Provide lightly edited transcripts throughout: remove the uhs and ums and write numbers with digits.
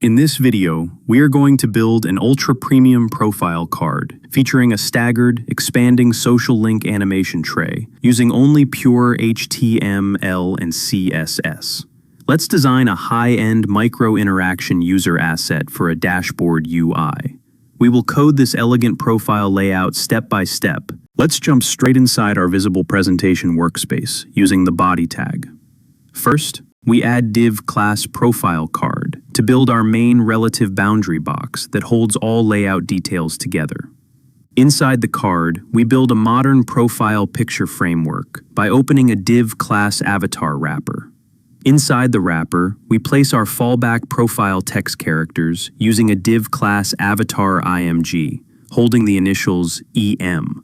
In this video, we are going to build an ultra-premium profile card featuring a staggered, expanding social link animation tray using only pure HTML and CSS. Let's design a high-end micro-interaction user asset for a dashboard UI. We will code this elegant profile layout step by step. Let's jump straight inside our visible presentation workspace using the body tag. First, we add div class profile card to build our main relative boundary box that holds all layout details together. Inside the card, we build a modern profile picture framework by opening a div class avatar wrapper. Inside the wrapper, we place our fallback profile text characters using a div class avatar img, holding the initials EM,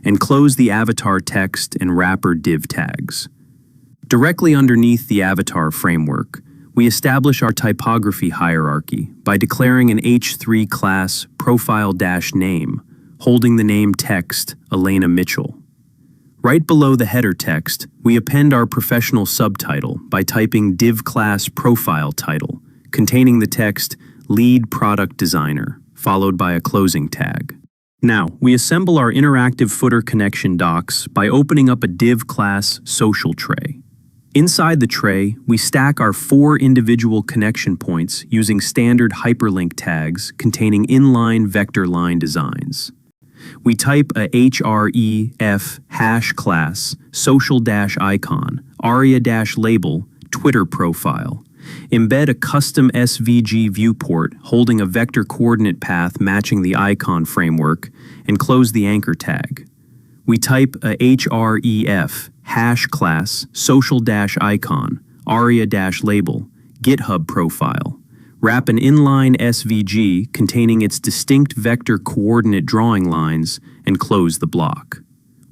and close the avatar text and wrapper div tags. Directly underneath the avatar framework, we establish our typography hierarchy by declaring an h3 class profile-name, holding the name text Elena Mitchell. Right below the header text, we append our professional subtitle by typing div class profile title, containing the text lead product designer, followed by a closing tag. Now, we assemble our interactive footer connection docs by opening up a div class social tray. Inside the tray, we stack our 4 individual connection points using standard hyperlink tags containing inline vector line designs. We type a href hash class social-icon aria-label Twitter profile, embed a custom SVG viewport holding a vector coordinate path matching the icon framework, and close the anchor tag. We type a href hash class social-icon aria-label GitHub profile, wrap an inline SVG containing its distinct vector coordinate drawing lines, and close the block.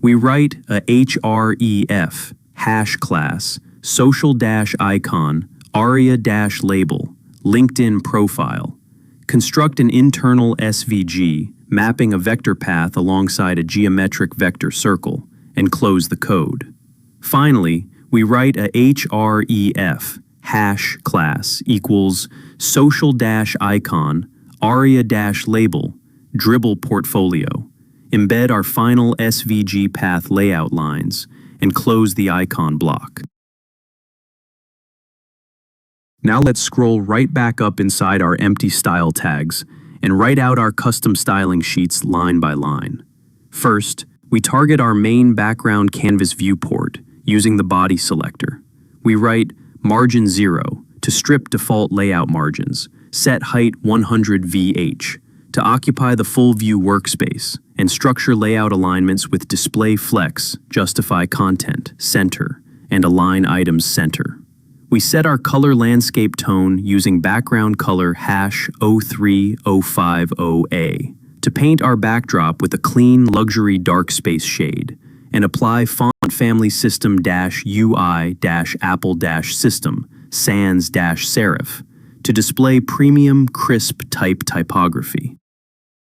We write a href hash class social-icon aria-label LinkedIn profile, construct an internal SVG mapping a vector path alongside a geometric vector circle, and close the code. Finally, we write a href hash class equals social-icon aria-label dribble portfolio, embed our final SVG path layout lines, and close the icon block. Now let's scroll right back up inside our empty style tags and write out our custom styling sheets line by line. First, we target our main background canvas viewport using the body selector. We write margin 0 to strip default layout margins, set height 100 VH to occupy the full view workspace, and structure layout alignments with display flex, justify content, center, and align items center. We set our color landscape tone using background color hash 03050A to paint our backdrop with a clean luxury dark space shade, and apply font family system-UI-apple-system sans-serif to display premium crisp type typography.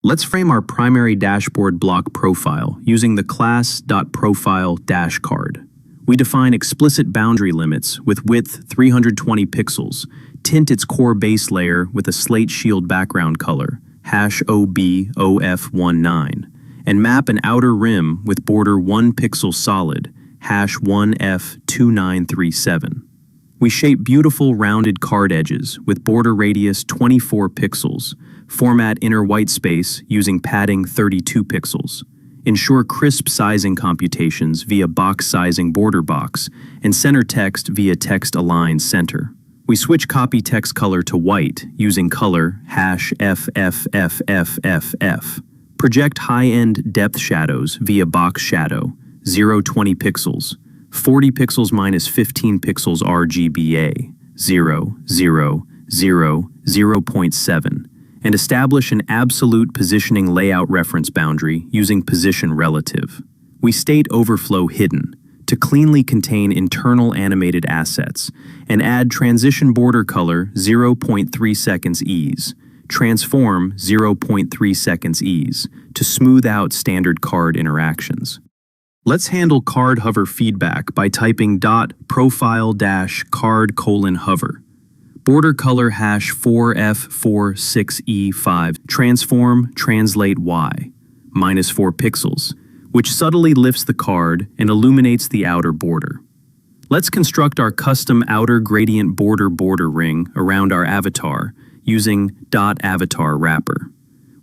Let's frame our primary dashboard block profile using the class.profile-card. We define explicit boundary limits with width 320 pixels, tint its core base layer with a slate shield background color, hash OBOF19, and map an outer rim with border 1 pixel solid, hash 1F2937. We shape beautiful rounded card edges with border radius 24 pixels, format inner white space using padding 32 pixels. Ensure crisp sizing computations via box sizing border box, and center text via text align center. We switch copy text color to white using color hash FFFFFF. Project high-end depth shadows via box shadow, 0-20 pixels, 40 pixels minus 15 pixels RGBA, 0, 0, 0, 0.7. And establish an absolute positioning layout reference boundary using position relative. We state overflow hidden to cleanly contain internal animated assets, and add transition border color 0.3 seconds ease, transform 0.3 seconds ease to smooth out standard card interactions. Let's handle card hover feedback by typing .profile-card:hover. Border color #4F46E5. Transform, translate Y, -4 pixels, which subtly lifts the card and illuminates the outer border. Let's construct our custom outer gradient border ring around our avatar using .avatar wrapper.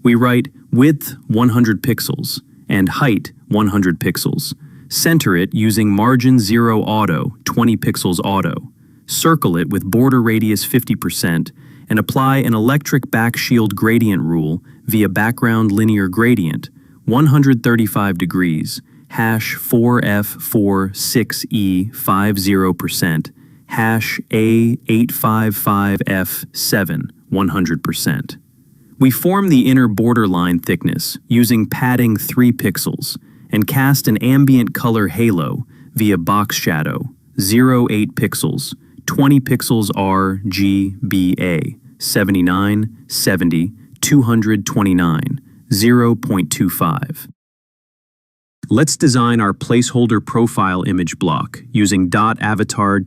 We write width 100 pixels and height 100 pixels. Center it using margin 0 auto, 20 pixels auto. Circle it with border radius 50% and apply an electric backshield gradient rule via background linear gradient, 135 degrees, #4F46E50%, #A855F7, 100%. We form the inner borderline thickness using padding 3 pixels and cast an ambient color halo via box shadow, 0.8 pixels, 20 pixels RGBA, 79, 70, 229, 0.25. Let's design our placeholder profile image block using .avatar-img.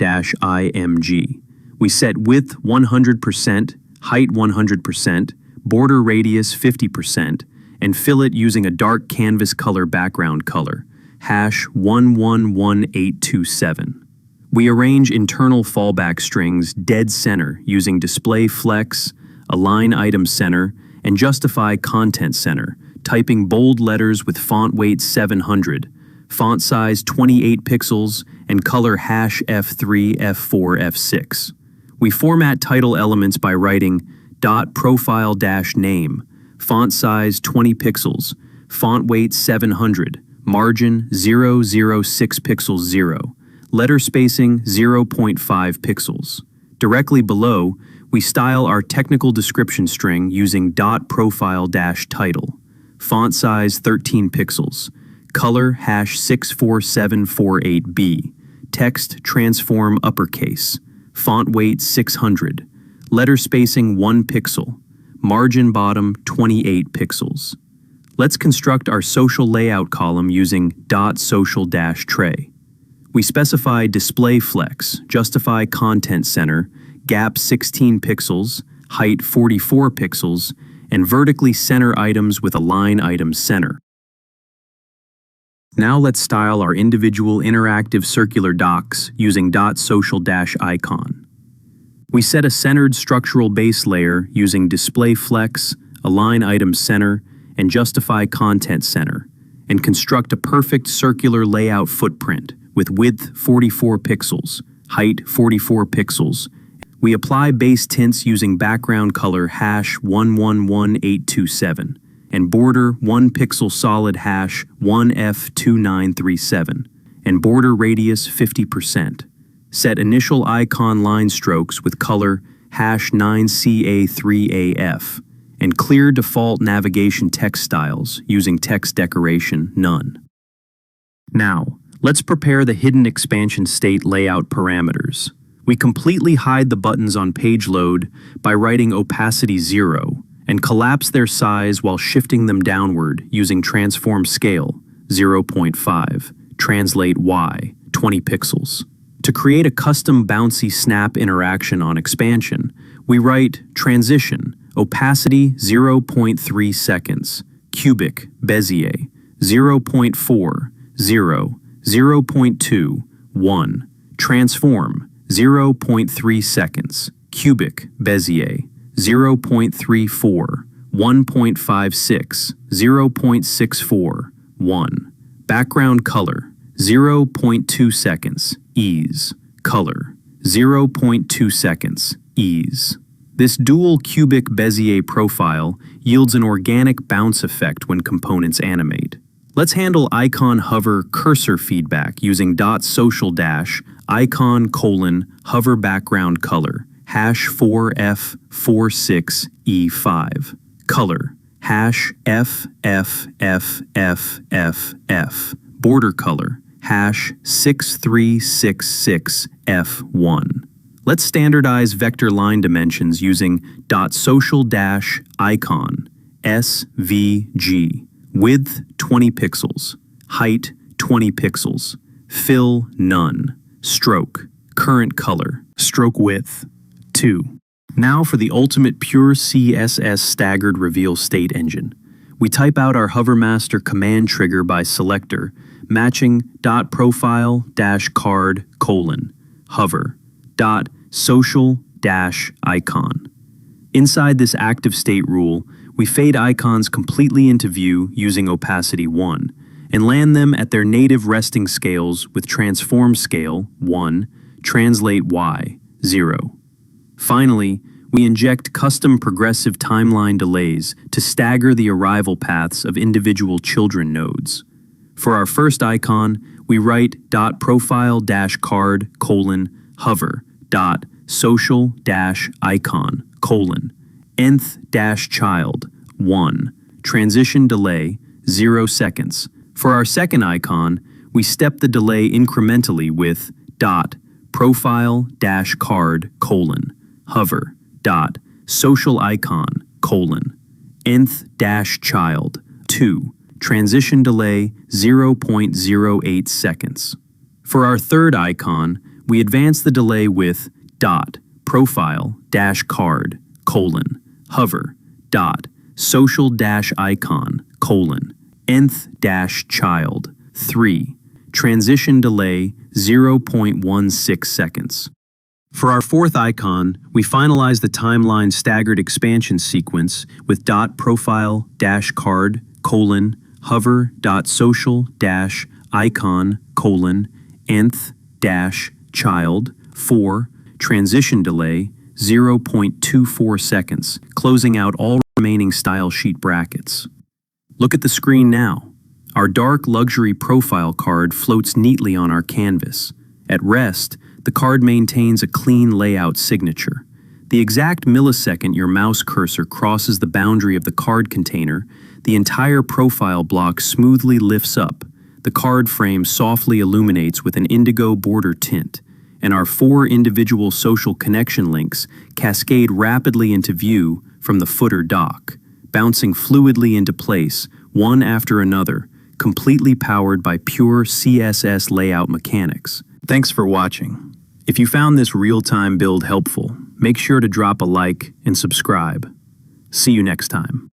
We set width 100%, height 100%, border radius 50%, and fill it using a dark canvas color background color, #111827. We arrange internal fallback strings dead center using display flex, align item center, and justify content center, typing bold letters with font weight 700, font size 28 pixels, and color #F3, F4, F6. We format title elements by writing .profile-name, font size 20 pixels, font weight 700, margin 006 pixels 0, letter spacing 0.5 pixels. Directly below, we style our technical description string using .profile-title, font size 13 pixels, color #64748B, text transform uppercase, font weight 600, letter spacing 1 pixel, margin bottom 28 pixels. Let's construct our social layout column using .social-tray. We specify display flex, justify content center, gap 16 pixels, height 44 pixels, and vertically center items with align items center. Now let's style our individual interactive circular docs using .social-icon. We set a centered structural base layer using display flex, align item center, and justify content center, and construct a perfect circular layout footprint with width 44 pixels, height 44 pixels. We apply base tints using background color #111827 and border 1 pixel solid #1F2937 and border radius 50%. Set initial icon line strokes with color #9CA3AF and clear default navigation text styles using text decoration none. Now, let's prepare the hidden expansion state layout parameters. We completely hide the buttons on page load by writing opacity 0 and collapse their size while shifting them downward using transform scale 0.5, translate Y 20 pixels. To create a custom bouncy snap interaction on expansion, we write transition opacity 0.3 seconds, cubic-bezier 0.4, 0, 0.2, 1, transform 0.3 seconds, cubic-bezier 0.34, 1.56, 0.64, 1, background color 0.2 seconds, ease, color 0.2 seconds, ease. This dual cubic Bezier profile yields an organic bounce effect when components animate. Let's handle icon hover cursor feedback using .social-icon::hover background color, #4F46E5, color, #FFFFFF, border color, #6366F1. Let's standardize vector line dimensions using .social-icon, SVG, width 20 pixels, height 20 pixels, fill none, stroke, current color, stroke width 2. Now for the ultimate pure CSS staggered reveal state engine. We type out our hovermaster command trigger by selector, matching .profile-card: hover, .social-icon. Inside this active state rule, we fade icons completely into view using opacity 1, and land them at their native resting scales with transform scale 1, translate y 0. Finally, we inject custom progressive timeline delays to stagger the arrival paths of individual children nodes. For our first icon, we write .profile-card: hover, .social-icon: nth-child 1, transition delay 0 seconds. For our second icon, we step the delay incrementally with .profile-card: hover, .social-icon: nth-child 2, transition delay 0.08 seconds. For our third icon, we advance the delay with .profile-card: hover, .social-icon: nth-child 3, transition delay 0.16 seconds. For our fourth icon, we finalize the timeline staggered expansion sequence with .profile-card: hover, .social-icon: nth-child 4, transition delay 0.24 seconds, closing out all remaining style sheet brackets. Look at the screen now. Our dark luxury profile card floats neatly on our canvas. At rest, the card maintains a clean layout signature. The exact millisecond your mouse cursor crosses the boundary of the card container, the entire profile block smoothly lifts up. The card frame softly illuminates with an indigo border tint, and our 4 individual social connection links cascade rapidly into view from the footer dock, bouncing fluidly into place, one after another, completely powered by pure CSS layout mechanics. Thanks for watching. If you found this real-time build helpful, make sure to drop a like and subscribe. See you next time.